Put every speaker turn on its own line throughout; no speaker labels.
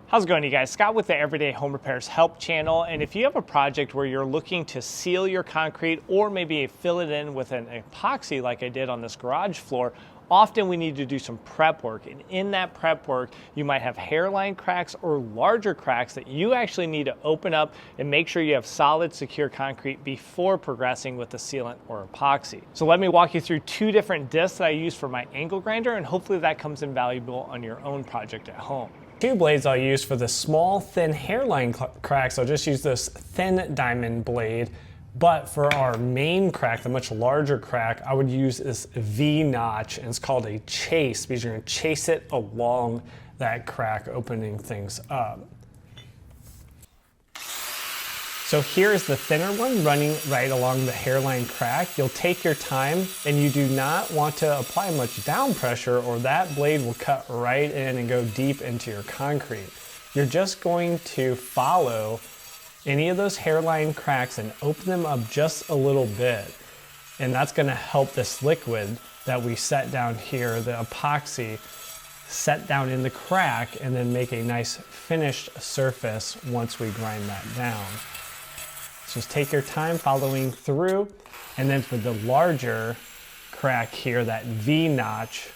How's it going, you guys? Scott with the Everyday Home Repairs Help channel. And if you have a project where you're looking to seal your concrete or maybe fill it in with an epoxy like I did on this garage floor, often we need to do some prep work. And in that prep work, you might have hairline cracks or larger cracks that you actually need to open up and make sure you have solid, secure concrete before progressing with the sealant or epoxy. So let me walk you through two different discs that I use for my angle grinder, and hopefully that comes in valuable on your own project at home.
Two blades I'll use for the small, thin hairline cracks. I'll just use this thin diamond blade. But for our main crack, the much larger crack, I would use this V notch, and it's called a chase because you're going to chase it along that crack, opening things up. So here's the thinner one running right along the hairline crack. You'll take your time, and you do not want to apply much down pressure or that blade will cut right in and go deep into your concrete. You're just going to follow any of those hairline cracks and open them up just a little bit. And that's going to help this liquid that we set down here, the epoxy, set down in the crack and then make a nice finished surface once we grind that down. Just take your time following through, and then for the larger crack here, that V notch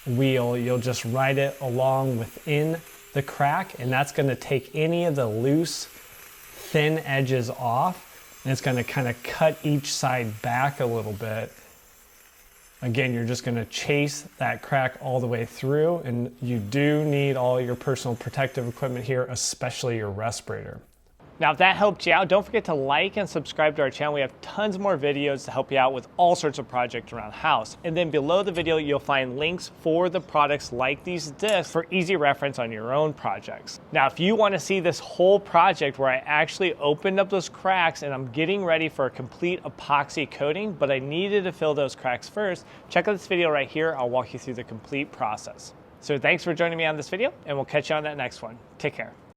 wheel, you'll just ride it along within the crack, and that's going to take any of the loose, thin edges off, and it's going to kind of cut each side back a little bit. Again, you're just going to chase that crack all the way through, and you do need all your personal protective equipment here, especially your respirator.
Now, if that helped you out, don't forget to like and subscribe to our channel. We have tons more videos to help you out with all sorts of projects around the house. And then below the video, you'll find links for the products like these discs for easy reference on your own projects. Now, if you want to see this whole project where I actually opened up those cracks and I'm getting ready for a complete epoxy coating, but I needed to fill those cracks first, check out this video right here. I'll walk you through the complete process. So thanks for joining me on this video, and we'll catch you on that next one. Take care.